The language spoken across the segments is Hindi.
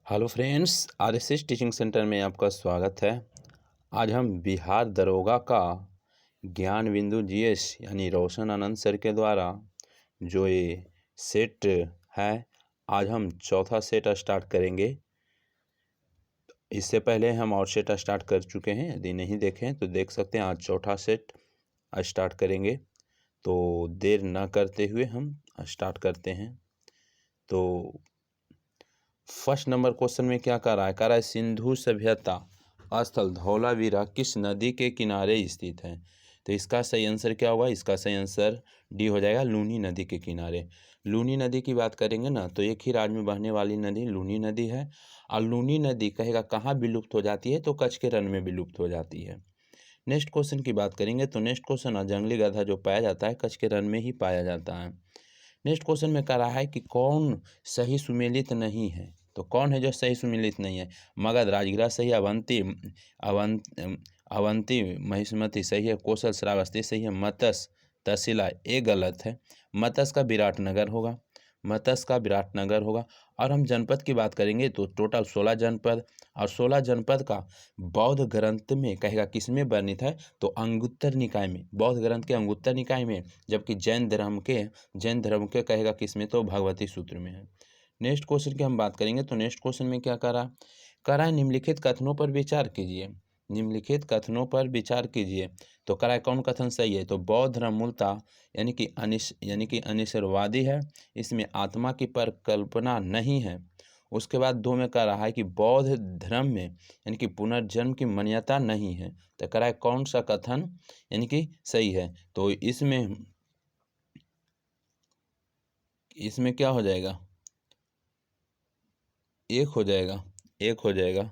Hello friends, RSS teaching centre में आपका स्वागत है। आज हम बिहार दरोगा का ज्ञान बिंदु जीएस यानी रोशन आनंद सर के द्वारा जो ये सेट है, आज हम चौथा सेट स्टार्ट करेंगे। इससे पहले हम और सेट स्टार्ट कर चुके हैं, यदि नहीं देखें तो देख सकते हैं। आज चौथा सेट स्टार्ट करेंगे, तो देर न करते हुए हम स्टार्ट करते हैं। तो फर्स्ट नंबर क्वेश्चन में क्या कह रहा है सिंधु सभ्यता स्थल धौलावीरा किस नदी के किनारे स्थित है। तो इसका सही आंसर क्या होगा? इसका सही आंसर डी हो जाएगा, लूनी नदी के किनारे। लूनी नदी की बात करेंगे ना, तो एक ही राज्य में बहने वाली नदी लूनी नदी है। और लूनी नदी कहेगा कहाँ विलुप्त हो जाती है, तो कच्छ के रण में विलुप्त हो जाती है। नेक्स्ट क्वेश्चन की बात करेंगे तो नेक्स्ट क्वेश्चन जंगली गधा जो पाया जाता है कच्छ के रण में ही पाया जाता है। नेक्स्ट क्वेश्चन में कह रहा है कि कौन सही सुमेलित नहीं है। तो कौन है जो सही सुमेलित नहीं है? मगध राजगिरा सही है, अवंती महिष्मति सही है, कौशल श्रावस्ती सही है, मत्स्य तहसीला ये गलत है। मत्स्य का विराटनगर होगा, मत्स्य का विराटनगर होगा। और हम जनपद की बात करेंगे तो टोटल 16 जनपद, और 16 जनपद का बौद्ध ग्रंथ में कहेगा किस में वर्णित है, तो अंगुत्तर निकाय में, बौद्ध ग्रंथ के अंगुत्तर निकाय में। जबकि जैन धर्म के कहेगा किस में, तो भगवती सूत्र में है। नेक्स्ट क्वेश्चन की हम बात करेंगे तो नेक्स्ट क्वेश्चन में क्या करा है निम्नलिखित कथनों पर विचार कीजिए। निम्नलिखित कथनों पर विचार कीजिए। तो करा है कौन कथन सही है? तो बौद्ध धर्म मूलतः यानी कि अनिश्वरवादी है, इसमें आत्मा की परिकल्पना नहीं है। उसके बाद दो में कह रहा है कि बौद्ध धर्म में यानी कि पुनर्जन्म की मान्यता नहीं है। तो कह रहा है कौन सा कथन यानी कि सही है? तो इसमें क्या हो जाएगा? एक हो जाएगा, एक हो जाएगा,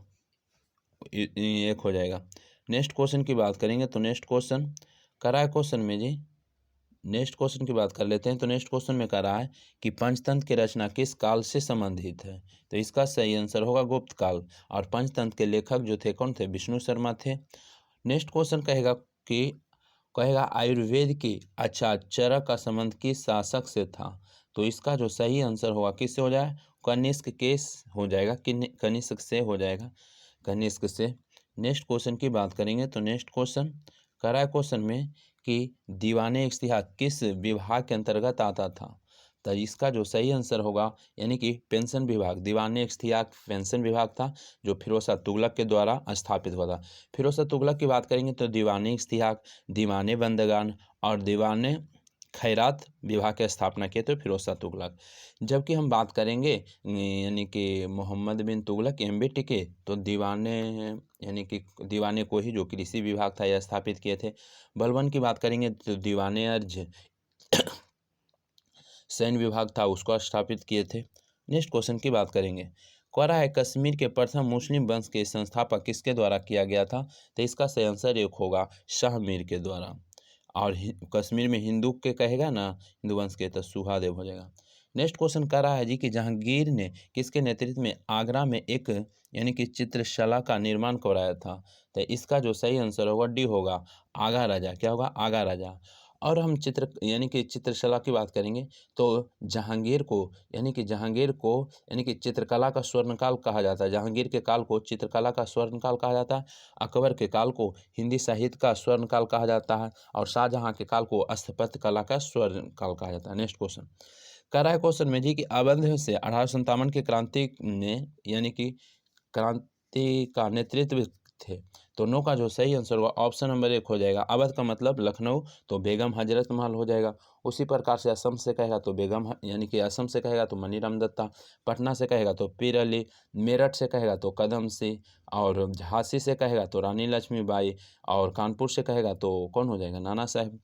एक हो जाएगा। नेक्स्ट क्वेश्चन की बात करेंगे तो नेक्स्ट क्वेश्चन करा है क्वेश्चन में जी, नेक्स्ट क्वेश्चन की बात कर लेते हैं। तो नेक्स्ट क्वेश्चन में कह रहा है कि पंचतंत्र की रचना किस काल से संबंधित है। तो इसका सही आंसर होगा गुप्त काल। और पंचतंत्र के लेखक जो थे कौन थे? विष्णु शर्मा थे। नेक्स्ट क्वेश्चन कहेगा आयुर्वेद के आचार्य का संबंध किस शासक से था। तो इसका जो सही आंसर होगा किससे हो जाए? कनिष्क केस हो जाएगा, कनिष्क से हो जाएगा, कनिष्क से। नेक्स्ट क्वेश्चन की बात करेंगे तो नेक्स्ट क्वेश्चन कह रहा है क्वेश्चन में कि दीवाने इश्तिहाक किस विभाग के अंतर्गत आता था। तो इसका जो सही आंसर होगा यानी कि पेंशन विभाग, दीवाने इश्तिहाक पेंशन विभाग था जो फिरोज तुगलक के द्वारा स्थापित हुआ था। फिरोज तुगलक की बात करेंगे तो दीवाने इश्तिहाक, दीवाने बंदगान और दीवाने खैरात विभाग की स्थापना किए थे फिरोज तुगलक। जबकि हम बात करेंगे यानी कि मोहम्मद बिन तुगलक MBT के, तो दीवाने यानी कि दीवाने को ही जो कृषि विभाग था यह स्थापित किए थे। बलबन की बात करेंगे तो दीवाने अर्ज सैन्य विभाग था उसको स्थापित किए थे। नेक्स्ट क्वेश्चन की बात करेंगे, कह है कश्मीर के प्रथम मुस्लिम वंश के संस्थापक किसके द्वारा किया गया था। तो इसका सही आंसर एक होगा शाह मीर के द्वारा। और कश्मीर में हिंदू के कहेगा ना, हिंदू वंश के, तो सुहादेव हो जाएगा। नेक्स्ट क्वेश्चन कह रहा है जी कि जहांगीर ने किसके नेतृत्व में आगरा में एक यानी कि चित्रशाला का निर्माण कराया था। तो इसका जो सही आंसर होगा डी होगा, आगा राजा। क्या होगा? आगा राजा। और हम चित्रशाला की बात करेंगे तो जहांगीर को यानी कि चित्रकला का स्वर्णकाल कहा जाता है। जहांगीर के काल को चित्रकला का स्वर्णकाल कहा जाता है। अकबर के काल को हिंदी साहित्य का स्वर्णकाल कहा जाता है। और शाहजहां के काल को स्थापत्य कला का स्वर्णकाल कहा जाता है। नेक्स्ट क्वेश्चन कह रहा है क्वेश्चन में जी कि अवध से 1857 की क्रांति ने यानी कि क्रांति का नेतृत्व थे। तो नो का जो सही आंसर होगा ऑप्शन नंबर 1 हो जाएगा। अवध का मतलब लखनऊ, तो बेगम हजरत महल हो जाएगा। उसी प्रकार से असम से कहेगा तो यानी कि असम से कहेगा तो मनीराम दत्ता, पटना से कहेगा तो पीर अली, मेरठ से कहेगा तो कदम सिंह, और झांसी से कहेगा तो रानी लक्ष्मीबाई, और कानपुर से कहेगा तो कौन हो जाएगा? नाना साहब।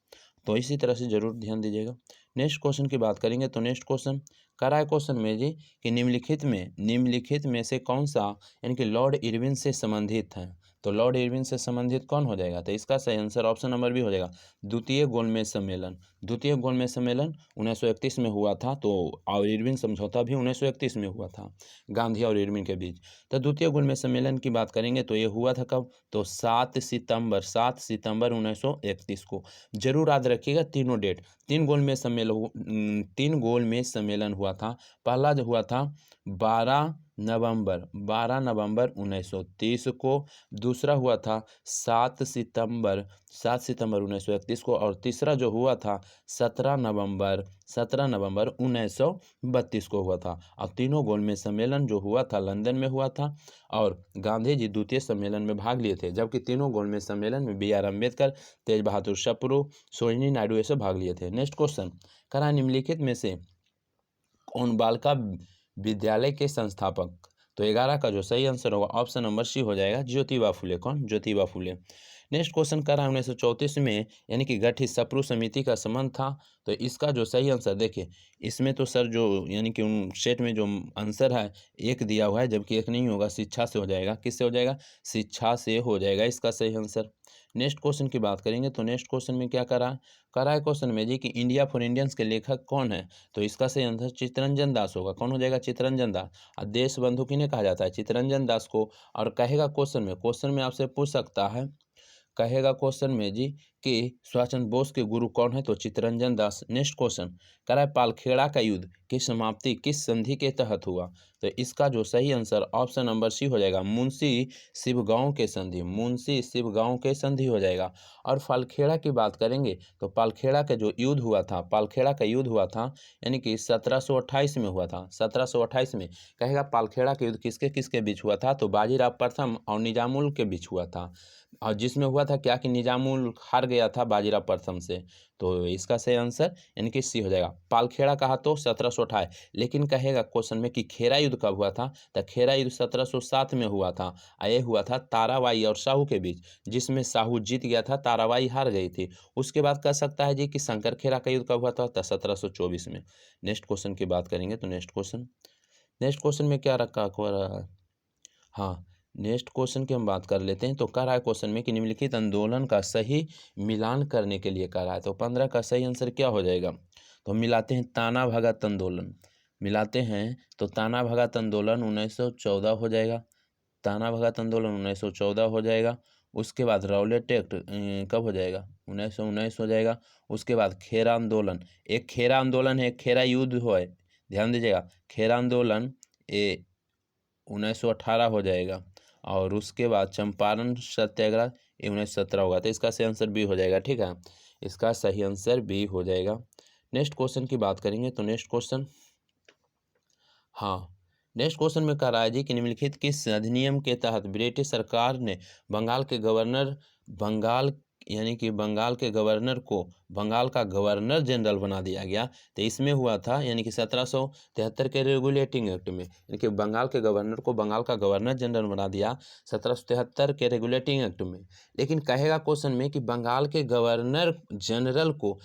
तो इसी तरह से जरूर ध्यान दीजिएगा। नेक्स्ट क्वेश्चन की बात करेंगे तो नेक्स्ट क्वेश्चन कह रहा है क्वेश्चन में जी कि निम्नलिखित में से कौन सा यानी कि लॉर्ड इरविन से संबंधित है। तो लॉर्ड इरविन से संबंधित कौन हो जाएगा? तो इसका सही आंसर ऑप्शन नंबर भी हो जाएगा द्वितीय गोलमेज सम्मेलन। द्वितीय गोलमेज सम्मेलन 1931 में हुआ था। तो और इरविन समझौता भी 1931 में हुआ था गांधी और इरविन के बीच। तो द्वितीय गोलमेज सम्मेलन की बात करेंगे तो ये हुआ था कब? तो 7 सितंबर 1931 को। जरूर याद रखिएगा तीनों डेट। तीन गोलमेज सम्मेलन हुआ था। पहला जो हुआ था 12 नवंबर 12 नवंबर 1930 को, दूसरा हुआ था 7 सितंबर 1931 को, और तीसरा जो हुआ था 17 नवंबर 1932 को हुआ था। और तीनों गोलमेज सम्मेलन जो हुआ था लंदन में हुआ था, और गांधी जी द्वितीय सम्मेलन में भाग लिए थे, जबकि तीनों गोलमेज सम्मेलन में बी आर अम्बेडकर, तेज बहादुर सप्रू, सरोजिनी नायडू ये सब भाग लिए थे। नेक्स्ट क्वेश्चन, करा निम्नलिखित में से कौन बालिका विद्यालय के संस्थापक? तो 11 का जो सही आंसर होगा ऑप्शन नंबर सी हो जाएगा, ज्योतिबा फुले। कौन? ज्योतिबा फुले। नेक्स्ट क्वेश्चन कर रहा है 1934 में यानी कि गठित सप्रू समिति का संबंध था। तो इसका जो सही आंसर देखिए, इसमें तो सर जो यानी कि उन सेट में जो आंसर है एक दिया हुआ है, जबकि एक नहीं होगा, शिक्षा से हो जाएगा। किससे हो जाएगा? शिक्षा से हो जाएगा इसका सही आंसर। नेक्स्ट क्वेश्चन की बात करेंगे तो नेक्स्ट क्वेश्चन में क्या करा है क्वेश्चन में जी कि इंडिया फॉर इंडियंस के लेखक कौन है? तो इसका सही आंसर चित्तरंजन दास होगा। कौन हो जाएगा? चित्तरंजन दास। और देश बंधु किन्हें कहा जाता है? चित्तरंजन दास को। और कहेगा क्वेश्चन में आपसे पूछ सकता है, कहेगा क्वेश्चन में जी कि सुभाष चंद्र बोस के गुरु कौन है? तो चित्तरंजन दास। नेक्स्ट क्वेश्चन कह रहा है पालखेड़ा का युद्ध की समाप्ति किस संधि के तहत हुआ? तो इसका जो सही आंसर ऑप्शन नंबर सी हो जाएगा, मुंशी शिवगांव के संधि। मुंशी शिवगांव के संधि हो जाएगा। और पालखेड़ा की बात करेंगे तो पालखेड़ा का जो युद्ध हुआ था, पालखेड़ा का युद्ध हुआ था यानी कि 1728 में हुआ था। 1728 में कहेगा पालखेड़ा का युद्ध किसके किसके बीच हुआ था? तो बाजीराव प्रथम और निजामुल के बीच हुआ था। और जिसमें हुआ था क्या कि निजामुल हार गया था बाजीराव प्रथम से। तो इसका सही आंसर यानी कि सी हो जाएगा। पालखेड़ा कहा तो 1728, लेकिन कहेगा क्वेश्चन में कि खेरा युद्ध कब हुआ था? तो खेरा युद्ध 1707 में हुआ था। ये हुआ था ताराबाई और साहू के बीच, जिसमें साहू जीत गया था, ताराबाई हार गई थी। उसके बाद कह सकता है जी कि शंकर खेरा का युद्ध कब हुआ था? तो 1724 में। नेक्स्ट क्वेश्चन की बात करेंगे तो नेक्स्ट क्वेश्चन में क्या रखा हुआ है? हाँ, नेक्स्ट क्वेश्चन की हम बात कर लेते हैं। तो कह रहा है क्वेश्चन में कि निम्नलिखित आंदोलन का सही मिलान करने के लिए कह रहा है। तो 15 का सही आंसर क्या हो जाएगा? तो हम मिलाते हैं ताना भगत आंदोलन। मिलाते हैं तो ताना भगत आंदोलन 1914 हो जाएगा। ताना भगत आंदोलन 1914 हो जाएगा। उसके बाद रौलेट एक्ट कब हो जाएगा? 1919 हो जाएगा। उसके बाद खेरा आंदोलन, एक खेरा आंदोलन है, एक खेरा युद्ध हो है, ध्यान दीजिएगा। खेरा आंदोलन ये 1918 हो जाएगा। और उसके बाद चंपारण सत्याग्रह ये 1917 होगा। तो इसका सही आंसर बी हो जाएगा। ठीक है, इसका सही आंसर बी हो जाएगा। नेक्स्ट क्वेश्चन की बात करेंगे तो नेक्स्ट क्वेश्चन, हाँ, नेक्स्ट क्वेश्चन में कह रहा है जी कि निम्नलिखित किस अधिनियम के तहत ब्रिटिश सरकार ने बंगाल यानी कि बंगाल के गवर्नर को बंगाल का गवर्नर जनरल बना दिया गया? तो इसमें हुआ था यानी कि 1773 के रेगुलेटिंग एक्ट में, यानी कि बंगाल के गवर्नर को बंगाल का गवर्नर जनरल बना दिया 1773 के रेगुलेटिंग एक्ट में। लेकिन कहेगा क्वेश्चन में कि बंगाल के गवर्नर जनरल को,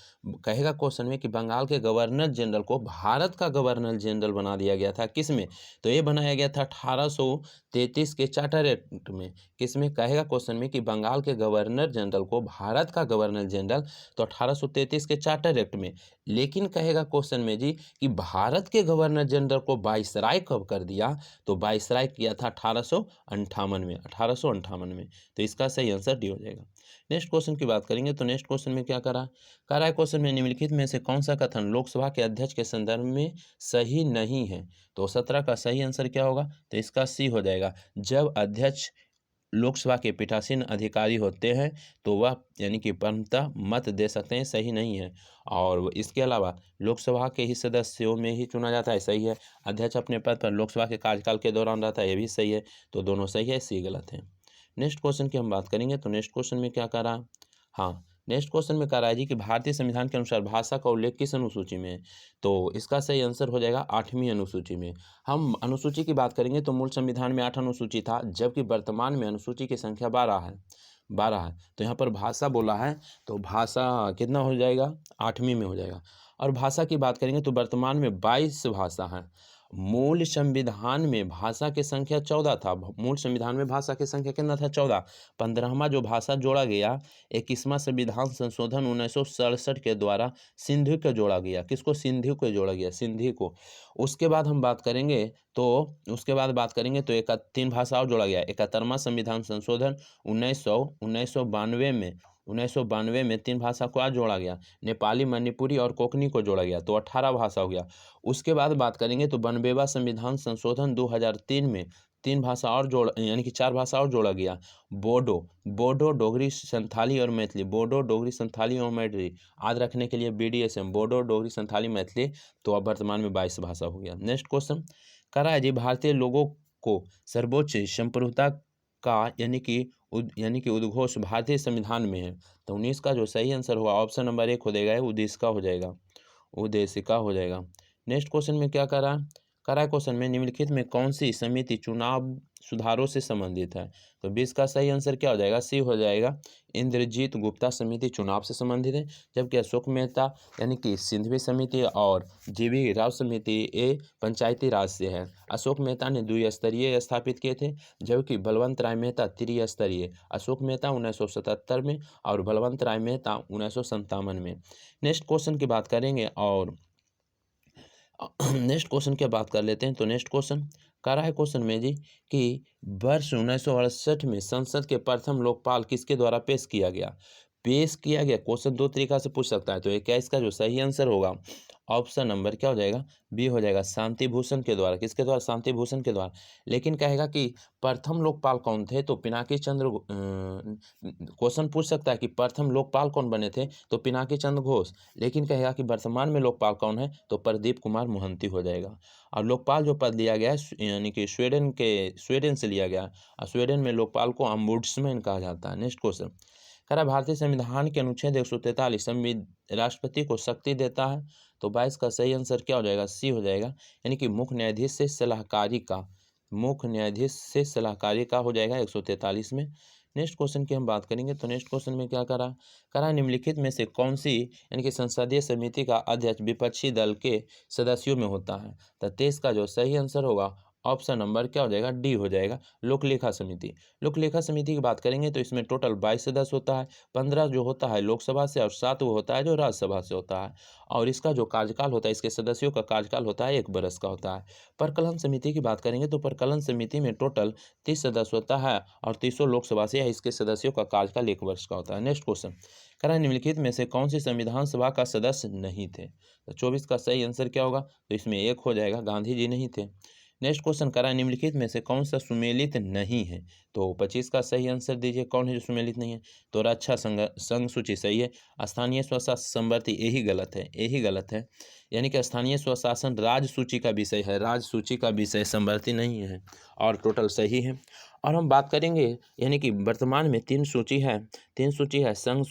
कहेगा क्वेश्चन में कि बंगाल के गवर्नर जनरल को भारत का गवर्नर जनरल बना दिया गया था। किस में? तो ये बनाया गया था 1833 के चार्टर एक्ट में। किस में? कहेगा क्वेश्चन में कि बंगाल के गवर्नर जनरल को भारत का गवर्नर जनरल, तो 1833 के चार्टर एक्ट में। लेकिन कहेगा क्वेश्चन में जी कि भारत के गवर्नर जनरल को वाइसराय कब कर दिया? तो वाइसराय किया था 1858 में। तो इसका सही आंसर डी हो जाएगा। नेक्स्ट क्वेश्चन की बात करेंगे तो नेक्स्ट क्वेश्चन में क्या करा है क्वेश्चन में निम्नलिखित में से कौन सा कथन लोकसभा के अध्यक्ष के संदर्भ में सही नहीं है? तो 17 का सही आंसर क्या होगा? तो इसका सी हो जाएगा। जब अध्यक्ष लोकसभा के पीठासीन अधिकारी होते हैं तो वह यानी कि पूर्णतः मत दे सकते हैं, सही नहीं है। और इसके अलावा लोकसभा के ही सदस्यों में ही चुना जाता है, सही है। अध्यक्ष अपने पद पर लोकसभा के कार्यकाल के दौरान रहता है, ये भी सही है। तो दोनों सही है, सी गलत है। नेक्स्ट क्वेश्चन की हम बात करेंगे तो नेक्स्ट क्वेश्चन में क्या कह रहा है? हाँ, नेक्स्ट क्वेश्चन में कह रहा है जी कि भारतीय संविधान के अनुसार भाषा का उल्लेख किस अनुसूची में है? तो इसका सही आंसर हो जाएगा 8वीं अनुसूची में। हम अनुसूची की बात करेंगे तो मूल संविधान में 8 अनुसूची था, जबकि वर्तमान में अनुसूची की संख्या 12 है। 12 है। तो यहाँ पर भाषा बोला है, तो भाषा कितना हो जाएगा? 8वीं में हो जाएगा। और भाषा की बात करेंगे तो वर्तमान में 22 भाषा है। मूल संविधान में भाषा की संख्या 14 था। मूल संविधान में भाषा की संख्या कितना था? 14। 15वां जो भाषा जोड़ा गया 21वां संविधान संशोधन 1967 के द्वारा सिंधी को जोड़ा गया। किसको? सिंधी को जोड़ा गया, सिंधी को। उसके बाद हम बात करेंगे तो उसके बाद बात करेंगे तो 3 भाषा और जोड़ा गया। 71वां संविधान संशोधन 1992 में 1992 में 3 भाषा को आज जोड़ा गया, नेपाली, मणिपुरी और कोंकणी को जोड़ा गया, तो 18 भाषा हो गया। उसके बाद बात करेंगे तो 92वां संविधान संशोधन 2003 में 3 भाषा और जोड़ यानी कि 4 भाषा और जोड़ा गया। बोडो, डोगरी, संथाली और मैथिली। बोडो, डोगरी, संथाली और मैथिली याद रखने के लिए BDSM, बोडो, डोगरी, संथाली, मैथिली, तो अब वर्तमान में 22 भाषा हो गया। नेक्स्ट क्वेश्चन कह रहा है जी, भारतीय लोगों को सर्वोच्च संप्रभुता का यानी कि उद्घोष भारतीय संविधान में है, तो 19 का जो सही आंसर होगा ऑप्शन नंबर 1 हो जाएगा, उद्देशिका हो जाएगा, उद्देशिका हो जाएगा। नेक्स्ट क्वेश्चन में क्या कह रहा है क्वेश्चन में निम्नलिखित में कौन सी समिति चुनाव सुधारों से संबंधित है, तो 20 का सही आंसर क्या हो जाएगा, सी हो जाएगा, इंद्रजीत गुप्ता समिति चुनाव से संबंधित है, जबकि अशोक मेहता यानी कि सिंधवी समिति और GV राव समिति ये पंचायती राज से है। अशोक मेहता ने द्विस्तरीय स्थापित किए थे, जबकि बलवंत राय मेहता त्रिस्तरीय। अशोक मेहता 1977 में और बलवंत राय मेहता 1957 में। नेक्स्ट क्वेश्चन की बात करेंगे और नेक्स्ट क्वेश्चन की बात कर लेते हैं। तो नेक्स्ट क्वेश्चन कह रहा है क्वेश्चन में जी कि वर्ष 1968 में संसद के प्रथम लोकपाल किसके द्वारा पेश किया गया। क्वेश्चन दो तरीका से पूछ सकता है, तो क्या इसका जो सही आंसर होगा ऑप्शन नंबर क्या हो जाएगा, बी हो जाएगा, शांति भूषण के द्वारा। किसके द्वारा, शांति भूषण के द्वारा। लेकिन कहेगा कि प्रथम लोकपाल कौन थे, तो पिनाकी चंद्र क्वेश्चन पूछ सकता है कि प्रथम लोकपाल कौन बने थे, तो पिनाकी चंद्र घोष। लेकिन कहेगा कि वर्तमान में लोकपाल कौन है, तो प्रदीप कुमार मोहंती हो जाएगा। और लोकपाल जो पद लिया गया है यानी कि स्वीडन से लिया गया, और स्वीडन में लोकपाल को अम्बुड्समैन कहा जाता है। नेक्स्ट क्वेश्चन कह रहा भारतीय संविधान के अनुच्छेद 143 राष्ट्रपति को शक्ति देता है, तो 22 का सही आंसर क्या हो जाएगा, सी हो जाएगा, यानी कि मुख्य न्यायाधीश से सलाहकारी का हो जाएगा 143 में। नेक्स्ट क्वेश्चन की हम बात करेंगे, तो नेक्स्ट क्वेश्चन में क्या करा निम्नलिखित में से कौन सी यानी कि संसदीय समिति का अध्यक्ष विपक्षी दल के सदस्यों में होता है, तो 23 का जो सही आंसर होगा ऑप्शन नंबर क्या हो जाएगा, डी हो जाएगा, लोकलेखा समिति। लोकलेखा समिति की बात करेंगे तो इसमें टोटल 22 सदस्य होता है, 15 जो होता है लोकसभा से और 7 वो होता है जो राज्यसभा से होता है। और इसका जो कार्यकाल होता है, इसके सदस्यों का कार्यकाल होता है 1 वर्ष का होता है। प्रकलन समिति की बात करेंगे तो प्रकलन समिति में टोटल 30 सदस्य होता है और 30 लोकसभा से है, इसके सदस्यों का कार्यकाल 1 वर्ष का होता है। नेक्स्ट क्वेश्चन कह रहा है निम्नलिखित में से कौन सी संविधान सभा का सदस्य नहीं थे, तो 24 का सही आंसर क्या होगा, तो इसमें 1 हो जाएगा, गांधी जी नहीं थे। नेक्स्ट क्वेश्चन करा निम्नलिखित में से कौन सा सुमेलित नहीं है, तो 25 का सही आंसर दीजिए, कौन है जो सुमेलित नहीं है, तो रक्षा संघ सूची सही है। स्थानीय स्वशासन संवर्ती यही गलत है, यानी कि स्थानीय स्वशासन राज्य सूची का विषय है, राज्य सूची का विषय संवर्ती नहीं है, और टोटल सही है। और हम बात करेंगे यानी कि वर्तमान में 3 सूची है संघ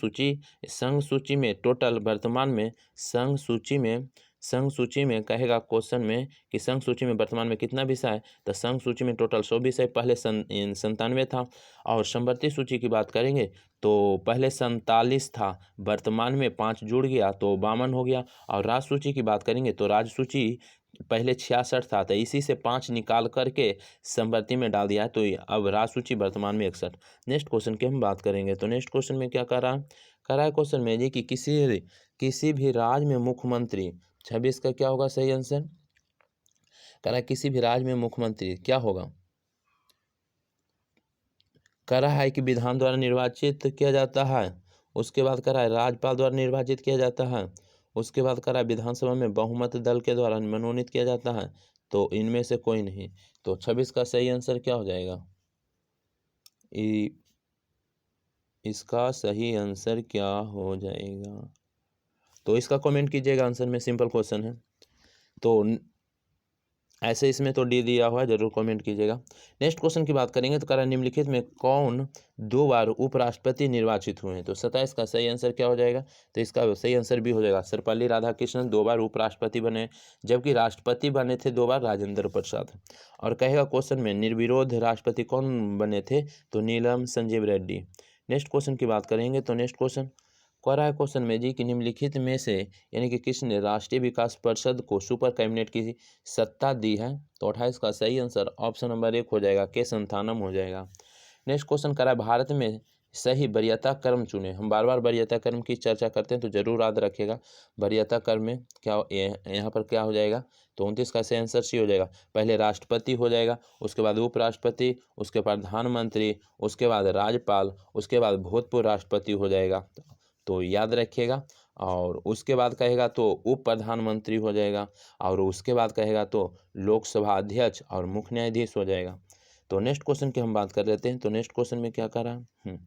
सूची में टोटल वर्तमान में संघ सूची में कहेगा क्वेश्चन में कि संघ सूची में वर्तमान में कितना विषय है, तो संघ सूची में टोटल 100 विषय, पहले 97 था। और संवर्ती सूची की बात करेंगे तो पहले 47 था, वर्तमान में 5 जुड़ गया तो 52 हो गया। और राज्य सूची की बात करेंगे तो राज्य सूची पहले 66 था, तो इसी से 5 निकाल करके संवर्ती में डाल दिया है, तो अब राज्य सूची वर्तमान में 61। नेक्स्ट क्वेश्चन की हम बात करेंगे, तो नेक्स्ट क्वेश्चन में क्या कर रहा है क्वेश्चन में जी कि किसी भी राज्य में मुख्यमंत्री, 26 का क्या होगा सही आंसर, कह रहा है किसी भी राज्य में मुख्यमंत्री क्या होगा, कह रहा है कि विधान द्वारा निर्वाचित किया जाता है, उसके बाद कह रहा है राज्यपाल द्वारा निर्वाचित किया जाता है, उसके बाद कह रहा है विधानसभा में बहुमत दल के द्वारा मनोनीत किया जाता है, तो इनमें से कोई नहीं। तो 26 का सही आंसर क्या हो जाएगा, इसका सही आंसर क्या हो जाएगा, तो इसका कमेंट कीजिएगा, आंसर में सिंपल क्वेश्चन है, तो ऐसे इसमें तो डी दिया हुआ है, जरूर कमेंट कीजिएगा। नेक्स्ट क्वेश्चन की बात करेंगे तो कह रहा है निम्नलिखित में कौन 2 बार उपराष्ट्रपति निर्वाचित हुए हैं, तो 27 का सही आंसर क्या हो जाएगा, तो इसका सही आंसर भी हो जाएगा, सर्वपल्ली राधाकृष्णन 2 बार उपराष्ट्रपति बने, जबकि राष्ट्रपति बने थे 2 बार राजेंद्र प्रसाद। और कहेगा क्वेश्चन में निर्विरोध राष्ट्रपति कौन बने थे, तो नीलम संजीव रेड्डी। नेक्स्ट क्वेश्चन की बात करेंगे तो नेक्स्ट क्वेश्चन कह रहा है क्वेश्चन में जी कि निम्नलिखित में से यानी कि किसने राष्ट्रीय विकास परिषद को सुपर कैबिनेट की सत्ता दी है, तो 28 का सही आंसर ऑप्शन नंबर 1 हो जाएगा, के संथानम हो जाएगा। नेक्स्ट क्वेश्चन कह रहा है भारत में सही वरीयता क्रम चुने। हम बार बार वरीयता क्रम की चर्चा करते हैं तो जरूर याद रखेगा। वरीयता क्रम में क्या यहाँ पर क्या हो जाएगा, तो 29 का सही आंसर सी हो जाएगा। पहले राष्ट्रपति हो जाएगा, उसके बाद उपराष्ट्रपति, उसके बाद प्रधानमंत्री, उसके बाद राज्यपाल, उसके बाद भूतपूर्व राष्ट्रपति हो जाएगा, तो याद रखिएगा। और उसके बाद कहेगा तो उप प्रधानमंत्री हो जाएगा, और उसके बाद कहेगा तो लोकसभा अध्यक्ष और मुख्य न्यायाधीश हो जाएगा। तो नेक्स्ट क्वेश्चन की हम बात कर लेते हैं। तो नेक्स्ट क्वेश्चन में क्या कर रहा है,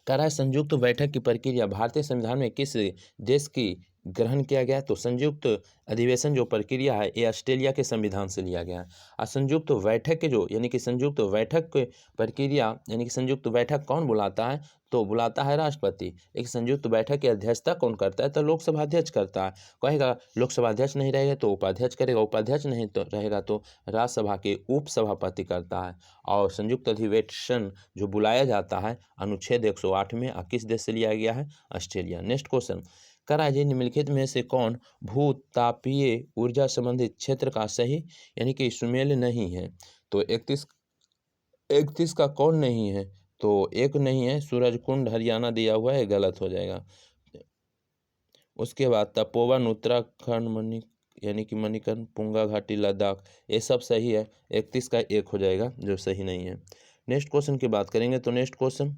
कह रहा है संयुक्त बैठक की प्रक्रिया भारतीय संविधान में किस देश की ग्रहण किया गया है। तो संयुक्त अधिवेशन जो प्रक्रिया है ये ऑस्ट्रेलिया के संविधान से लिया गया है। और संयुक्त बैठक के जो यानी कि संयुक्त बैठक के प्रक्रिया यानी कि संयुक्त बैठक कौन बुलाता है, तो बुलाता है राष्ट्रपति। एक संयुक्त बैठक की अध्यक्षता कौन करता है, तो लोकसभा अध्यक्ष करता है। कहेगा लोकसभा अध्यक्ष नहीं रहेगा तो उपाध्यक्ष करेगा, उपाध्यक्ष नहीं तो रहेगा तो राज्यसभा के उपसभापति करता है। और संयुक्त अधिवेशन जो बुलाया जाता है अनुच्छेद 108 में किस देश से लिया गया है, ऑस्ट्रेलिया। नेक्स्ट क्वेश्चन, करा जी निम्नलिखित में से कौन भूतापीय ऊर्जा संबंधित क्षेत्र का सही यानी कि सुमेल नहीं है। तो 31 का कौन नहीं है, तो एक नहीं है, सूरजकुंड हरियाणा दिया हुआ है, गलत हो जाएगा। उसके बाद तपोवन उत्तराखंड यानी कि मणिकर्ण, पुंगा घाटी, लद्दाख, ये सब सही है। 31 का एक हो जाएगा जो सही नहीं है। नेक्स्ट क्वेश्चन की बात करेंगे। तो नेक्स्ट क्वेश्चन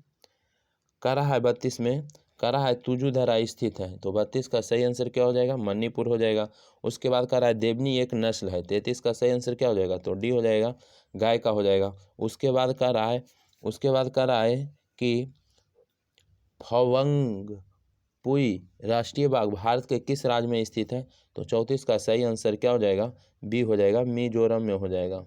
करा है 32 में, करा है तुजुधरा स्थित है। तो 32 का सही आंसर क्या हो जाएगा, मणिपुर हो जाएगा। उसके बाद करा है देवनी एक नस्ल है। 33 का सही आंसर क्या हो जाएगा, तो डी हो जाएगा, गाय का हो जाएगा। उसके बाद करा है कि फवंगपुई राष्ट्रीय बाग भारत के किस राज्य में स्थित है। तो 34 का सही आंसर क्या हो जाएगा, बी हो जाएगा, मिजोरम में हो जाएगा।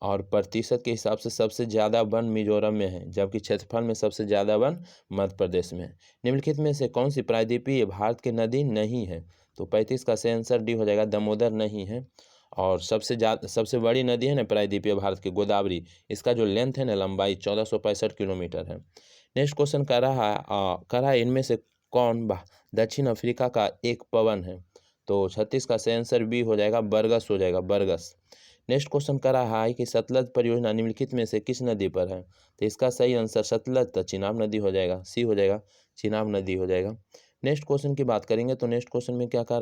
और प्रतिशत के हिसाब से सबसे ज़्यादा वन मिजोरम में है, जबकि क्षेत्रफल में सबसे ज़्यादा वन मध्य प्रदेश में है। निम्नलिखित में से कौन सी प्रायद्वीपीय भारत की नदी नहीं है। तो 35 का सही आंसर डी हो जाएगा, दामोदर नहीं है। और सबसे बड़ी नदी है ना प्रायद्वीपीय भारत की, गोदावरी। इसका जो लेंथ है ना, लंबाई 1465 किलोमीटर है। नेक्स्ट क्वेश्चन कर रहा है इनमें से कौन दक्षिण अफ्रीका का एक पवन है। तो 36 का सही आंसर बी हो जाएगा, बरगस हो जाएगा, बरगस। नेक्स्ट क्वेश्चन कर रहा है कि सतलज परियोजना निम्नलिखित में से किस नदी पर है। तो इसका सही आंसर सतलज तो चिनाब नदी हो जाएगा, सी हो जाएगा, चिनाब नदी हो जाएगा। नेक्स्ट क्वेश्चन की बात करेंगे। तो नेक्स्ट क्वेश्चन में क्या कर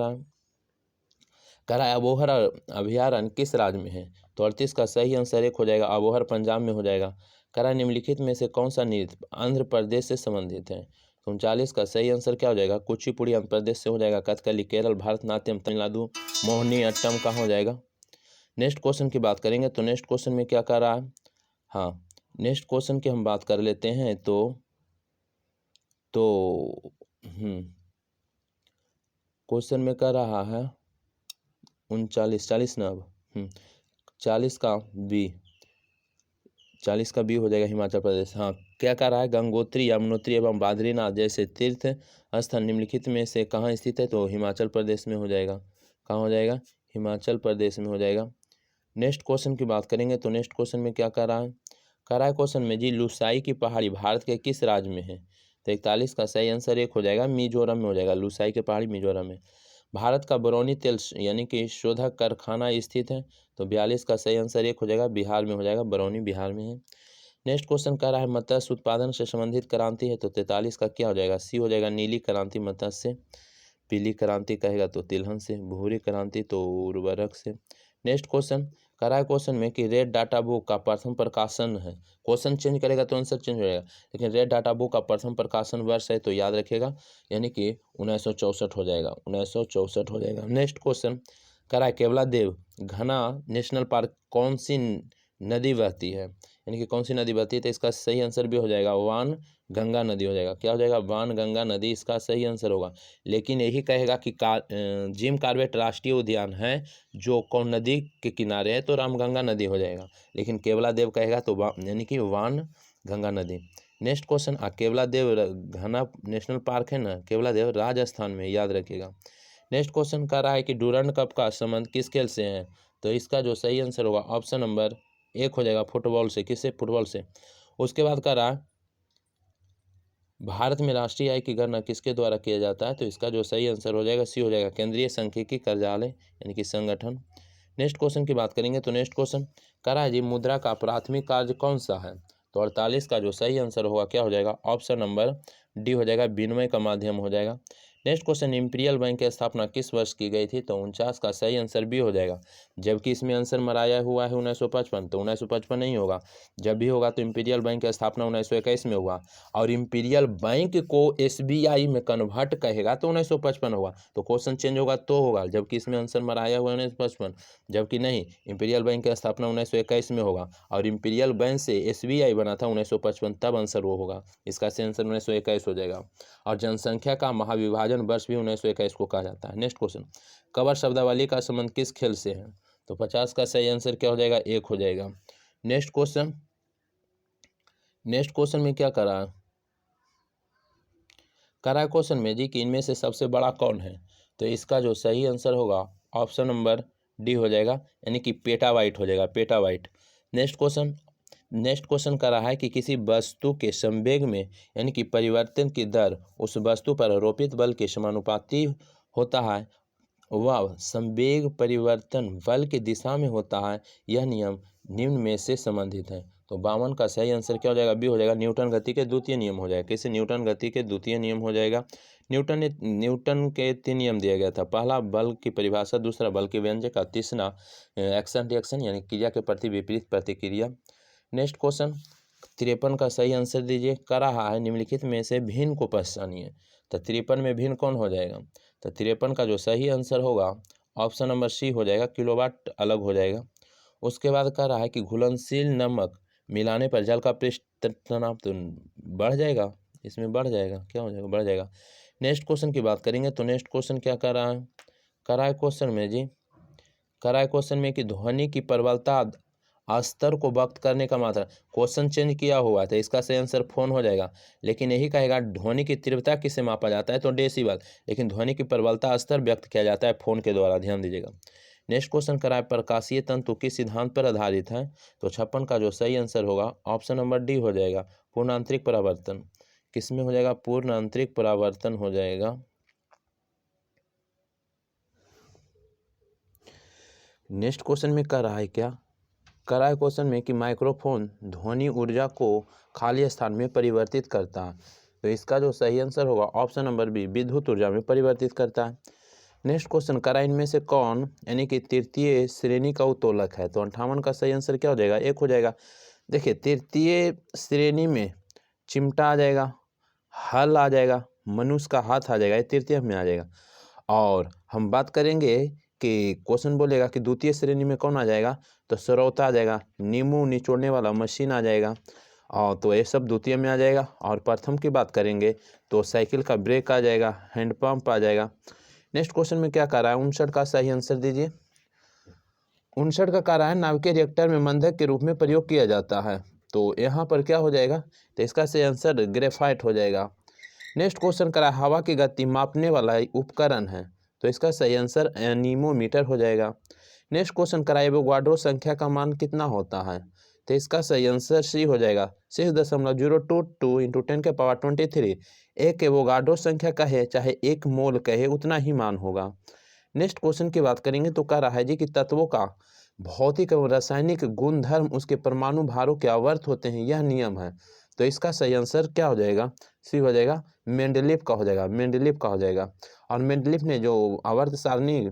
रहा है अबोहर अभयारण्य किस राज्य में है। तो 38 का सही आंसर एक हो जाएगा, अबोहर पंजाब में हो जाएगा। करा निम्नलिखित में से कौन सा नृत्य आंध्र प्रदेश से संबंधित है। तो 39 का सही आंसर क्या हो जाएगा, कुचिपुड़ी आंध्र प्रदेश से हो जाएगा। कथकली केरल, भारतनाट्यम तमिलनाडु, मोहिनी अट्टम का हो जाएगा। नेक्स्ट क्वेश्चन की बात करेंगे। तो नेक्स्ट क्वेश्चन में क्या कर रहा है, हाँ नेक्स्ट क्वेश्चन की हम बात कर लेते हैं। तो क्वेश्चन में कर रहा है 40 ना, अब 40 का बी हो जाएगा, हिमाचल प्रदेश। हाँ, क्या कर रहा है गंगोत्री, यमुनोत्री एवं बद्रीनाथ जैसे तीर्थ स्थल निम्नलिखित में से कहाँ स्थित है। तो हिमाचल प्रदेश में हो जाएगा, कहाँ हो जाएगा, हिमाचल प्रदेश में हो जाएगा। नेक्स्ट क्वेश्चन की बात करेंगे। तो नेक्स्ट क्वेश्चन में क्या कर रहा है क्वेश्चन में जी लुसाई की पहाड़ी भारत के किस राज्य में है। तो 41 का सही आंसर एक हो जाएगा, मिजोरम में हो जाएगा, लुसाई की पहाड़ी मिजोरम में। भारत का बरौनी तेल यानी कि शोधक कारखाना स्थित है। तो 42 का सही आंसर एक हो जाएगा, बिहार में हो जाएगा, बरौनी बिहार में है। नेक्स्ट क्वेश्चन कर रहा है मत्स्य उत्पादन से संबंधित क्रांति है। तो 43 का क्या हो जाएगा, सी हो जाएगा, नीली क्रांति मत्स्य से। पीली क्रांति कहेगा तो तिलहन से, भूरी क्रांति तो उर्वरक से। नेक्स्ट क्वेश्चन कर रहा है क्वेश्चन में कि रेड डाटा बुक का प्रथम प्रकाशन है। क्वेश्चन चेंज करेगा तो आंसर चेंज हो जाएगा, लेकिन रेड डाटा बुक का प्रथम प्रकाशन वर्ष है तो याद रखेगा, यानी कि 1964 हो जाएगा, 1964 हो जाएगा। नेक्स्ट क्वेश्चन कर रहा है केवला देव घना नेशनल पार्क कौन सी नदी बहती है, यानी कि कौन सी नदी बहती है। तो इसका सही आंसर भी हो जाएगा, वान गंगा नदी हो जाएगा। क्या हो जाएगा, वान गंगा नदी इसका सही आंसर होगा। लेकिन यही कहेगा कि जिम कॉर्बेट राष्ट्रीय उद्यान है जो कौन नदी के किनारे है, तो रामगंगा नदी हो जाएगा। लेकिन केवला देव कहेगा तो यानी कि वान गंगा नदी। नेक्स्ट क्वेश्चन केवला देव घना नेशनल पार्क है ना, केवला देव राजस्थान में, याद रखिएगा। नेक्स्ट क्वेश्चन कर रहा है कि डूरंड कप का संबंध किस खेल से है। तो इसका जो सही आंसर होगा ऑप्शन नंबर एक हो जाएगा, फुटबॉल से। किससे, फुटबॉल से। उसके बाद कर रहा है भारत में राष्ट्रीय आय की गणना किसके द्वारा किया जाता है। तो इसका जो सही आंसर हो जाएगा, सी हो जाएगा, केंद्रीय सांख्यिकी कार्यालय यानी कि संगठन। नेक्स्ट क्वेश्चन की बात करेंगे। तो नेक्स्ट क्वेश्चन कर रहा है जी मुद्रा का प्राथमिक कार्य कौन सा है। तो 48 का जो सही आंसर होगा क्या हो जाएगा, ऑप्शन नंबर डी हो जाएगा, विनिमय का माध्यम हो जाएगा। नेक्स्ट क्वेश्चन, इंपीरियल बैंक की स्थापना किस वर्ष की गई थी, तो 49 का सही आंसर बी हो जाएगा। जबकि इसमें आंसर मराया हुआ है 1955, तो 1955 नहीं होगा। जब भी होगा तो इंपीरियल बैंक की स्थापना 1921 में हुआ, और इंपीरियल बैंक को एसबीआई में कन्वर्ट कहेगा तो 1955 होगा। तो क्वेश्चन चेंज होगा तो होगा, जबकि इसमें आंसर मराया हुआ है 1955, जबकि नहीं, इंपीरियल बैंक की स्थापना 1921 में होगा, और इंपीरियल बैंक से एसबीआई बना था 1955, तब आंसर वो होगा। इसका सही आंसर 1921 हो जाएगा। और जनसंख्या का महाविभाजन वर्ष भी 1921 को कहा जाता है। नेक्स्ट क्वेश्चन, कवर शब्दावली का संबंध किस खेल से है, तो 50 का सही आंसर क्या हो जाएगा, एक हो जाएगा। नेक्स्ट क्वेश्चन, नेक्स्ट क्वेश्चन में क्या करा क्वेश्चन में जी कि इनमें से सबसे बड़ा कौन है, तो इसका जो सही आंसर होगा ऑप्शन नंबर डी हो जाएगा, यानी कि पेटाबाइट हो जाएगा, पेटाबाइट। नेक्स्ट क्वेश्चन कर रहा है कि किसी वस्तु के संवेग में यानी कि परिवर्तन की दर उस वस्तु पर आरोपित बल के समानुपाती होता है, वह संवेग परिवर्तन बल की दिशा में होता है, यह नियम निम्न में से संबंधित है। तो 52 का सही आंसर क्या हो जाएगा, बी हो जाएगा, न्यूटन गति के द्वितीय नियम हो जाएगा। कैसे, न्यूटन गति के द्वितीय नियम हो जाएगा। न्यूटन के 3 नियम दिया गया था, पहला बल की परिभाषा, दूसरा बल के व्यंजक, तीसरा एक्शन रिएक्शन यानी क्रिया के प्रति विपरीत प्रतिक्रिया। नेक्स्ट क्वेश्चन 53 का सही आंसर दीजिए। कर रहा है निम्नलिखित में से भिन्न को पहचानिए, तो 53 में भिन्न कौन हो जाएगा, तो 53 का जो सही आंसर होगा ऑप्शन नंबर सी हो जाएगा, किलोवाट अलग हो जाएगा। उसके बाद कह रहा है कि घुलनशील नमक मिलाने पर जल का पृष्ठ तनाव तो बढ़ जाएगा, इसमें बढ़ जाएगा, क्या हो जाएगा, बढ़ जाएगा। नेक्स्ट क्वेश्चन की बात करेंगे तो नेक्स्ट क्वेश्चन क्या कर रहा है क्वेश्चन में जी, क्वेश्चन में कि ध्वनि की प्रबलता स्तर को व्यक्त करने का मात्रा, क्वेश्चन चेंज किया हुआ है तो इसका सही आंसर फोन हो जाएगा, लेकिन यही कहेगा ध्वनि की तीव्रता किससे मापा जाता है, तो डेसिबल, लेकिन ध्वनि की प्रबलता स्तर व्यक्त किया जाता है फोन के द्वारा, ध्यान दीजिएगा। नेक्स्ट क्वेश्चन कराए प्रकाशीय तंतु किस सिद्धांत पर आधारित है, तो 56 का जो सही आंसर होगा ऑप्शन नंबर डी हो जाएगा, पूर्ण आंतरिक परावर्तन। किसमें हो जाएगा, पूर्ण आंतरिक परावर्तन हो जाएगा। नेक्स्ट क्वेश्चन में कर रहा है क्या, करा है क्वेश्चन में कि माइक्रोफोन ध्वनि ऊर्जा को खाली स्थान में परिवर्तित करता है, तो इसका जो सही आंसर होगा ऑप्शन नंबर बी, विद्युत ऊर्जा में परिवर्तित करता है। नेक्स्ट क्वेश्चन करा इनमें से कौन यानी कि तृतीय श्रेणी का उत्तोलक है, तो 58 का सही आंसर क्या हो जाएगा, एक हो जाएगा। देखिए तृतीय श्रेणी में चिमटा आ जाएगा, हल आ जाएगा, मनुष्य का हाथ आ जाएगा, ये तृतीय में आ जाएगा। और हम बात करेंगे कि क्वेश्चन बोलेगा कि द्वितीय श्रेणी में कौन आ जाएगा, तो सरौता आ जाएगा, नींबू निचोड़ने वाला मशीन आ जाएगा, और तो ये सब द्वितीय में आ जाएगा। और प्रथम की बात करेंगे तो साइकिल का ब्रेक आ जाएगा, हैंडपंप आ जाएगा। नेक्स्ट क्वेश्चन में क्या कर रहा है, 59 का सही आंसर दीजिए। 59 का कह रहा है नाभिकीय रिएक्टर में मंधक के रूप में प्रयोग किया जाता है, तो यहाँ पर क्या हो जाएगा, तो इसका सही आंसर ग्रेफाइट हो जाएगा। नेक्स्ट क्वेश्चन करा हवा की गति मापने वाला उपकरण है, तो इसका सही आंसर एनीमोमीटर हो जाएगा। नेक्स्ट क्वेश्चन करा एवोगाड्रो संख्या का मान कितना होता है, तो इसका सही आंसर सी हो जाएगा, 6.022 इंटू 10⁻23। एक एवोगाड्रो संख्या कहे चाहे एक मोल कहे उतना ही मान होगा। नेक्स्ट क्वेश्चन की बात करेंगे तो कह रहा है जी कि तत्वों का भौतिक एवं रासायनिक गुणधर्म उसके परमाणु भारों के आवर्त होते हैं, यह नियम है, तो इसका सही आंसर क्या हो जाएगा, सी हो जाएगा, मेंडलीव का हो जाएगा, मेंडलीव का हो जाएगा। और मेंडलीव ने जो आवर्त सारणी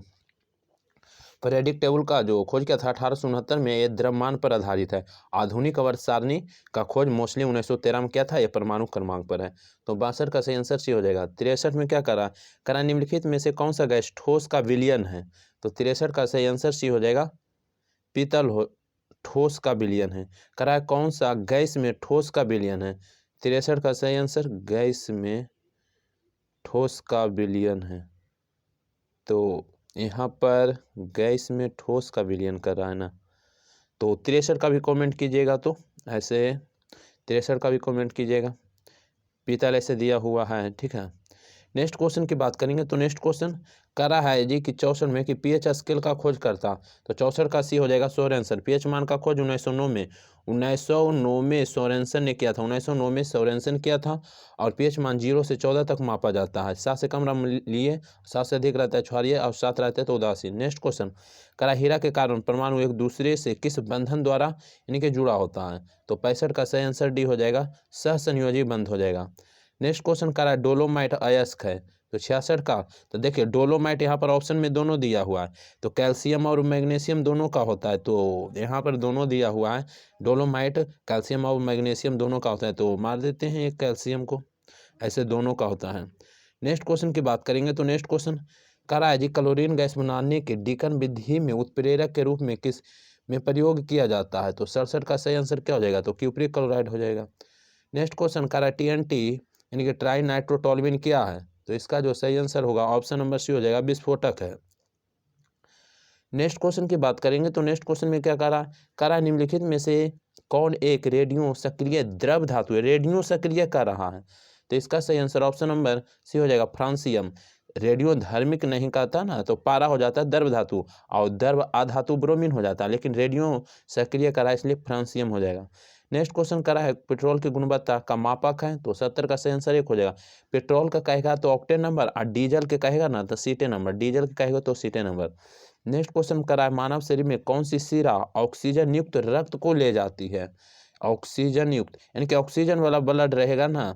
पीरियडिक टेबल का जो खोज किया था 1869 में, ये द्रव्यमान पर आधारित है। आधुनिक आवर्त सारणी का खोज मोस्टली 1913 में किया था, यह परमाणु क्रमांक पर है, तो 62 का सही आंसर सी हो जाएगा। 63 में क्या करा निम्नलिखित में से कौन सा गैस ठोस का विलयन है, तो 63 का सही आंसर सी हो जाएगा, पीतल ठोस का विलयन है। करा कौन सा गैस में ठोस का विलयन है, 63 का सही आंसर गैस में ठोस का विलयन है, तो यहाँ पर गैस में ठोस का विलयन कर रहा है ना, तो 63 का भी कमेंट कीजिएगा, तो ऐसे 63 का भी कमेंट कीजिएगा, पीतल ऐसे दिया हुआ है, ठीक है। नेक्स्ट क्वेश्चन की बात करेंगे तो नेक्स्ट क्वेश्चन करा है जी कि 64 में कि पीएच स्केल का खोज करता, तो 64 का सी हो जाएगा सोरेनसन। पीएच मान का खोज 1909 में 1909 में सोरेनसन ने किया था, 1909 में सोरेनसन किया था। और पीएच मान 0 से 14 तक मापा जाता है। 7 से कम लिए, 7 से अधिक रहता है क्षारीय और 7 रहता है तो उदासीन। नेक्स्ट क्वेश्चन करा हीरा के कारण परमाणु एक दूसरे से किस बंधन द्वारा यानी कि जुड़ा होता है, तो 65 का सही आंसर डी हो जाएगा, सहसंयोजी बंध हो जाएगा। नेक्स्ट क्वेश्चन करा डोलोमाइट अयस्क है, तो 66 का, तो देखिए डोलोमाइट यहाँ पर ऑप्शन में दोनों दिया हुआ है, तो कैल्शियम और मैग्नीशियम दोनों का होता है, तो यहाँ पर दोनों दिया हुआ है। डोलोमाइट कैल्शियम और मैग्नीशियम दोनों का होता है, तो मार देते हैं एक कैल्शियम को, ऐसे दोनों का होता है। नेक्स्ट क्वेश्चन की बात करेंगे तो नेक्स्ट क्वेश्चन करा है जी क्लोरीन गैस बनाने के डीकन विधि में उत्प्रेरक के रूप में किस में प्रयोग किया जाता है, तो 67 का सही आंसर क्या हो जाएगा, तो क्यूप्रिक क्लोराइड हो जाएगा। नेक्स्ट क्वेश्चन करा TNT यानी कि ट्राई नाइट्रोटोल्यूइन क्या है, तो इसका जो सही आंसर होगा ऑप्शन नंबर सी हो जाएगा, विस्फोटक है। नेक्स्ट क्वेश्चन की बात करेंगे तो नेक्स्ट क्वेश्चन में क्या करा निम्नलिखित में से कौन एक रेडियो सक्रिय द्रव धातु है, रेडियो सक्रिय कर रहा है, तो इसका सही आंसर ऑप्शन नंबर सी हो जाएगा, फ्रांसियम। रेडियो धार्मिक नहीं कहता ना, तो पारा हो जाता है द्रव धातु और द्रव अधातु ब्रोमीन हो जाता है, लेकिन रेडियो सक्रिय करा इसलिए फ्रांसियम हो जाएगा। नेक्स्ट क्वेश्चन करा है पेट्रोल की गुणवत्ता का मापक है, तो 70 का सही आंसर एक हो जाएगा। पेट्रोल का कहेगा तो ऑक्टेन नंबर और डीजल के कहेगा ना तो सीटे नंबर, डीजल के कहेगा तो सीटे नंबर। नेक्स्ट क्वेश्चन करा है मानव शरीर में कौन सी शिरा ऑक्सीजन युक्त रक्त को ले जाती है, ऑक्सीजन युक्त यानी कि ऑक्सीजन वाला ब्लड रहेगा ना,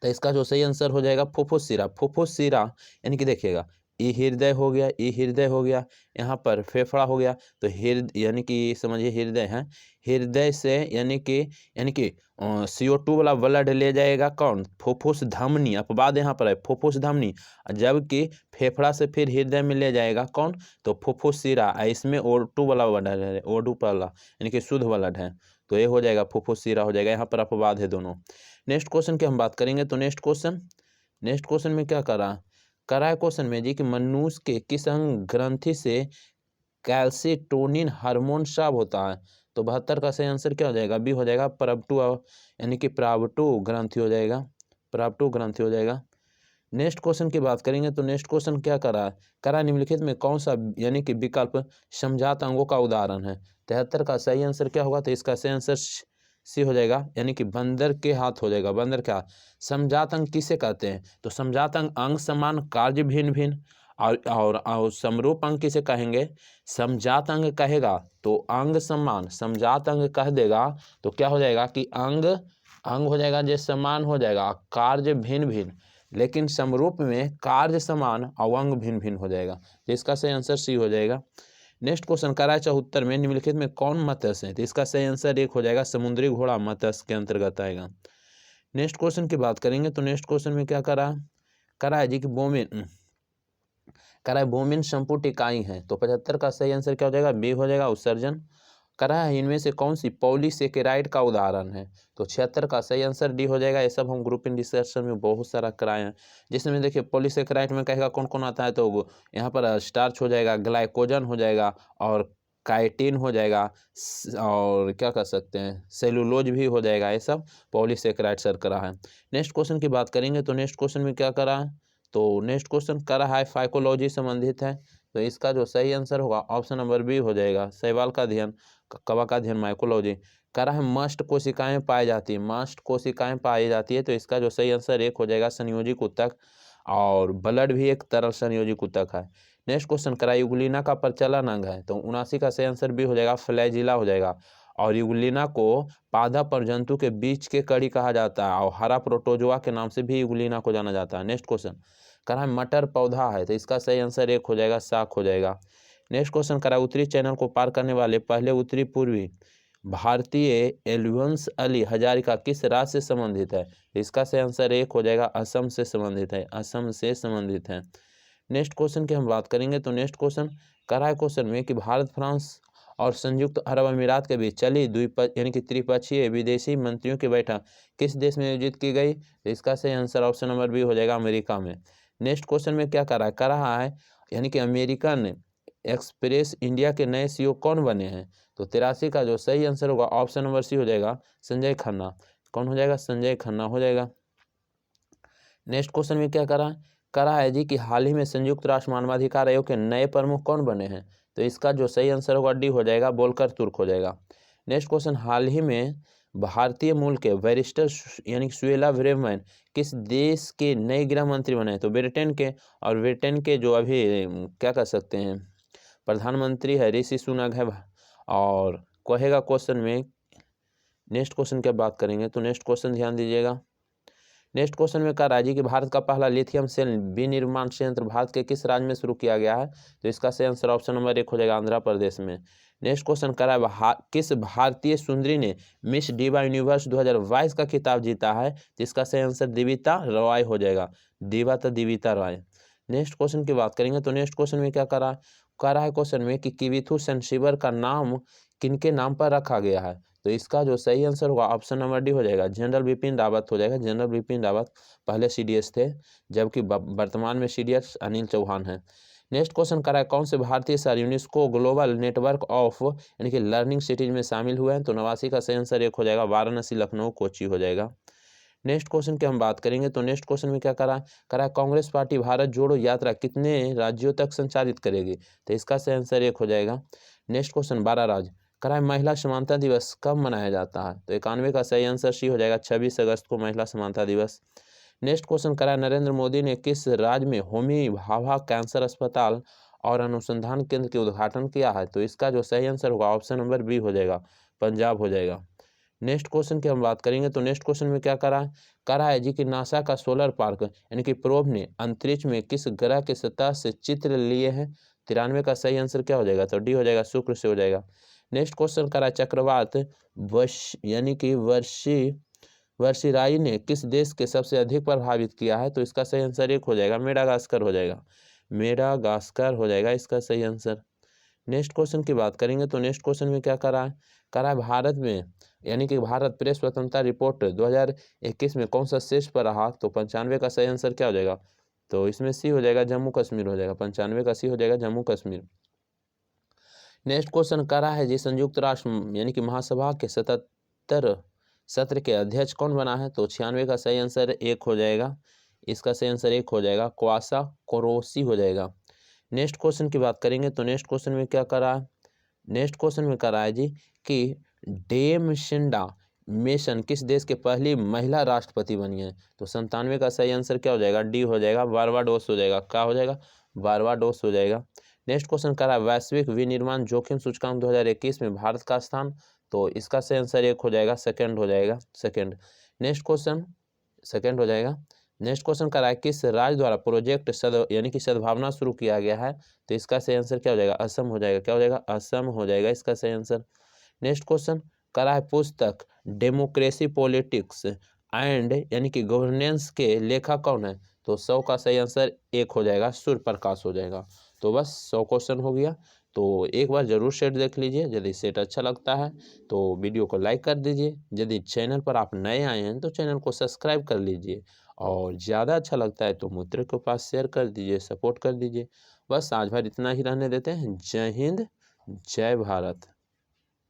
तो इसका जो सही आंसर हो जाएगा फुफ्फुस शिरा। फुफ्फुस शिरा यानी कि देखिएगा ये हृदय हो गया, ये हृदय हो गया, यहाँ पर फेफड़ा हो गया, तो हृदय यानी कि समझिए हृदय है, हृदय से यानी कि CO2 वाला ब्लड ले जाएगा कौन, फुफ्फुस धमनी, अपवाद यहाँ पर है फुफ्फुस धमनी, जबकि फेफड़ा से फिर हृदय में ले जाएगा कौन, तो फुफ्फुस शिरा। इसमें O2 वाला ब्लड है, O2 वाला यानी कि शुद्ध ब्लड है, तो ये हो जाएगा फुफ्फुस शिरा हो जाएगा, यहाँ पर अपवाद है दोनों। नेक्स्ट क्वेश्चन की हम बात करेंगे तो नेक्स्ट क्वेश्चन में क्या करा है क्वेश्चन में जी कि मनुष्य के किस अंग ग्रंथि से कैल्सिटोनिन हार्मोन स्राव होता है, तो 72 का सही आंसर क्या हो जाएगा, बी हो जाएगा, प्रवटु यानी कि प्रावटु ग्रंथि हो जाएगा, प्रावटु ग्रंथि हो जाएगा। नेक्स्ट क्वेश्चन की बात करेंगे तो नेक्स्ट क्वेश्चन क्या करा निम्नलिखित में कौन सा यानी कि विकल्प समझात अंगों का उदाहरण है, 73 का सही आंसर क्या होगा, तो इसका सही आंसर सी हो जाएगा, यानी कि बंदर के हाथ हो जाएगा, बंदर का। समझात अंग किसे कहते हैं, तो समझात अंग समान कार्य भिन्न भिन्न, और समरूप अंग किसे कहेंगे, समझात अंग कहेगा तो अंग समान, समझात अंग कह देगा तो क्या हो जाएगा कि अंग हो जाएगा, जो समान हो जाएगा, कार्य भिन्न भिन्न, लेकिन समरूप में कार्य समान और अंग भिन्न भिन्न हो जाएगा, तो इसका सही आंसर सी हो जाएगा। नेक्स्ट क्वेश्चन करा है 74 में निम्नलिखित में कौन मत्स्य है, तो इसका सही आंसर एक हो जाएगा, समुद्री घोड़ा मत्स्य के अंतर्गत आएगा। नेक्स्ट क्वेश्चन की बात करेंगे तो नेक्स्ट क्वेश्चन में क्या करा है जी कि बोमिन संपुट इकाई है, तो 75 का सही आंसर क्या हो जाएगा, बी हो जाएगा, उत्सर्जन। करा है इनमें से कौन सी पॉलीसेकेराइड का उदाहरण है, तो 76 का सही आंसर डी हो जाएगा। ये सब हम ग्रुप इन डिस्कशन में बहुत सारा कराए हैं, जिसमें देखिए पॉलीसेकेराइड में कहेगा कौन कौन आता है, तो यहाँ पर स्टार्च हो जाएगा, ग्लाइकोजन हो जाएगा, और काइटिन हो जाएगा, और क्या कर सकते हैं सेलुलोज भी हो जाएगा, ये सब पॉलीसेकेराइड सर करा है। नेक्स्ट क्वेश्चन की बात करेंगे तो नेक्स्ट क्वेश्चन में क्या करा है, तो नेक्स्ट क्वेश्चन करा है फाइकोलॉजी संबंधित है, तो इसका जो सही आंसर होगा ऑप्शन नंबर बी हो जाएगा, शैवाल का अध्ययन, कवक का अध्ययन, माइकोलॉजी। करा है मस्ट कोशिकाएं पाई जाती है, मस्ट कोशिकाएं पाई जाती है, तो इसका जो सही आंसर एक हो जाएगा, संयोजिक ऊतक, और ब्लड भी एक तरल संयोजिक ऊतक है। नेक्स्ट क्वेश्चन करा यूग्लिना का प्रचलन अंग है, तो 79 का सही आंसर भी हो जाएगा, फ्लैजिला हो जाएगा। और यूग्लिना को पादप और जंतु के बीच के कड़ी कहा जाता है, और हरा प्रोटोजोआ के नाम से भी यूग्लिना को जाना जाता है। नेक्स्ट क्वेश्चन करा है मटर पौधा है, तो इसका सही आंसर एक हो जाएगा, शाक हो जाएगा। नेक्स्ट क्वेश्चन करा उत्तरी चैनल को पार करने वाले पहले उत्तरी पूर्वी भारतीय एल्वियंस अली हजारिका किस राज्य से संबंधित है, इसका सही आंसर एक हो जाएगा, असम से संबंधित है, असम से संबंधित है। नेक्स्ट क्वेश्चन की हम बात करेंगे तो नेक्स्ट क्वेश्चन करा है क्वेश्चन में कि भारत, फ्रांस और संयुक्त अरब अमीरात के बीच चली यानी कि त्रिपक्षीय विदेशी मंत्रियों की बैठक किस देश में आयोजित की गई, तो इसका सही आंसर ऑप्शन नंबर बी हो जाएगा, अमेरिका में। नेक्स्ट क्वेश्चन में क्या कर रहा है यानी कि अमेरिकन एक्सप्रेस इंडिया के नए CEO कौन बने हैं, तो 83 का जो सही आंसर होगा ऑप्शन नंबर सी हो जाएगा, संजय खन्ना। कौन हो जाएगा, संजय खन्ना हो जाएगा। नेक्स्ट क्वेश्चन में क्या करा है जी कि हाल ही में संयुक्त राष्ट्र मानवाधिकार आयोग के नए प्रमुख कौन बने हैं? तो इसका जो सही आंसर होगा डी हो जाएगा, वोल्कर तुर्क हो जाएगा। नेक्स्ट क्वेश्चन, हाल ही में भारतीय मूल के बैरिस्टर यानी सुएला ब्रेवमैन किस देश के नए गृह मंत्री बने हैं? तो ब्रिटेन के, और ब्रिटेन के जो अभी क्या कर सकते हैं प्रधानमंत्री है ऋषि सुनक है। और कहेगा क्वेश्चन में नेक्स्ट क्वेश्चन की बात करेंगे तो नेक्स्ट क्वेश्चन ध्यान दीजिएगा। नेक्स्ट क्वेश्चन में कह रहा है जी कि भारत का पहला लिथियम सेल विनिर्माण संयंत्र भारत के किस राज्य में शुरू किया गया है? तो इसका सही आंसर ऑप्शन नंबर 1 हो जाएगा, आंध्र प्रदेश में। नेक्स्ट क्वेश्चन कह रहा है किस भारतीय सुंदरी ने मिस डिवा यूनिवर्स 2022 का खिताब जीता है? तो इसका सही आंसर दिविता रॉय हो जाएगा, दिवा तो दिविता रॉय। नेक्स्ट क्वेश्चन की बात करेंगे तो नेक्स्ट क्वेश्चन में क्या कह रहा है क्वेश्चन में कि किविथु सेंसिबर का नाम किनके नाम पर रखा गया है? तो इसका जो सही आंसर होगा ऑप्शन नंबर डी हो जाएगा, जनरल बिपिन रावत हो जाएगा। जनरल बिपिन रावत पहले सीडीएस थे, जबकि वर्तमान में सीडीएस अनिल चौहान है। नेक्स्ट क्वेश्चन करा है कौन से भारतीय शहर यूनेस्को ग्लोबल नेटवर्क ऑफ यानी कि लर्निंग सिटीज में शामिल हुए हैं? तो 89 का सही आंसर 1 हो जाएगा, वाराणसी, लखनऊ, कोच्चि हो जाएगा। नेक्स्ट क्वेश्चन की हम बात करेंगे तो नेक्स्ट क्वेश्चन में क्या करा है कांग्रेस पार्टी भारत जोड़ो यात्रा कितने राज्यों तक संचालित करेगी? तो इसका सही आंसर 1 हो जाएगा। नेक्स्ट क्वेश्चन 12 राज्य कराए महिला समानता दिवस कब मनाया जाता है? तो 91 का सही आंसर सी हो जाएगा, 26 अगस्त को महिला समानता दिवस। नेक्स्ट क्वेश्चन कराए नरेंद्र मोदी ने किस राज्य में होमी भाभा कैंसर अस्पताल और अनुसंधान केंद्र के उद्घाटन किया है? तो इसका जो सही आंसर होगा ऑप्शन नंबर बी हो जाएगा, पंजाब हो जाएगा। नेक्स्ट क्वेश्चन की हम बात करेंगे तो नेक्स्ट क्वेश्चन में क्या करा है जी कि नासा का सोलर पार्क यानी कि प्रोब ने अंतरिक्ष में किस ग्रह के सतह से चित्र लिए हैं? 93 का सही आंसर क्या हो जाएगा? तो डी हो जाएगा, शुक्र से हो जाएगा। नेक्स्ट क्वेश्चन करा चक्रवात यानी कि वर्षिराई ने किस देश के सबसे अधिक प्रभावित किया है? तो इसका सही आंसर 1 हो जाएगा, मेडागास्कर हो जाएगा, मेडागास्कर हो जाएगा इसका सही आंसर। नेक्स्ट क्वेश्चन की बात करेंगे तो नेक्स्ट क्वेश्चन में क्या करा है भारत में यानी कि भारत प्रेस स्वतंत्रता रिपोर्ट 2021 में कौन सा शीर्ष पर रहा? तो 95 का सही आंसर क्या हो जाएगा? तो इसमें सी हो जाएगा, जम्मू कश्मीर हो जाएगा, 95 का सी हो जाएगा, जम्मू कश्मीर। नेक्स्ट क्वेश्चन करा है जी संयुक्त राष्ट्र यानी कि महासभा के 77 सत्र के अध्यक्ष कौन बना है? तो 96 का सही आंसर 1 हो जाएगा, इसका सही आंसर 1 हो जाएगा, क्वासा कोरोसी हो जाएगा। नेक्स्ट क्वेश्चन की बात करेंगे तो नेक्स्ट क्वेश्चन में क्या करा है? नेक्स्ट क्वेश्चन में करा है जी कि डेमशिंडा मेसन किस देश के पहली महिला राष्ट्रपति बनी है? तो 97 का सही आंसर क्या हो जाएगा? डी हो जाएगा, बारबाडोस हो जाएगा। क्या हो जाएगा? बारबाडोस हो जाएगा। नेक्स्ट क्वेश्चन करा वैश्विक विनिर्माण जोखिम सूचकांक 2021 में भारत का स्थान? तो इसका सही आंसर 1 हो जाएगा, सेकंड हो जाएगा, सेकंड। नेक्स्ट क्वेश्चन सेकंड हो जाएगा। नेक्स्ट क्वेश्चन करा है किस राज्य द्वारा प्रोजेक्ट यानी कि सद्भावना शुरू किया गया है? तो इसका सही आंसर क्या हो जाएगा? असम हो जाएगा। क्या हो जाएगा? असम हो जाएगा इसका सही आंसर। नेक्स्ट क्वेश्चन करा है पुस्तक डेमोक्रेसी पॉलिटिक्स एंड यानी कि गवर्नेंस के लेखक कौन है? तो 100 का सही आंसर 1 हो जाएगा, सूर्य प्रकाश हो जाएगा। तो बस 100 क्वेश्चन हो गया। तो एक बार जरूर सेट देख लीजिए, यदि सेट अच्छा लगता है तो वीडियो को लाइक कर दीजिए। यदि चैनल पर आप नए आए हैं तो चैनल को सब्सक्राइब कर लीजिए, और ज़्यादा अच्छा लगता है तो मित्र के पास शेयर कर दीजिए, सपोर्ट कर दीजिए। बस आज भर इतना ही रहने देते हैं। जय हिंद, जय भारत।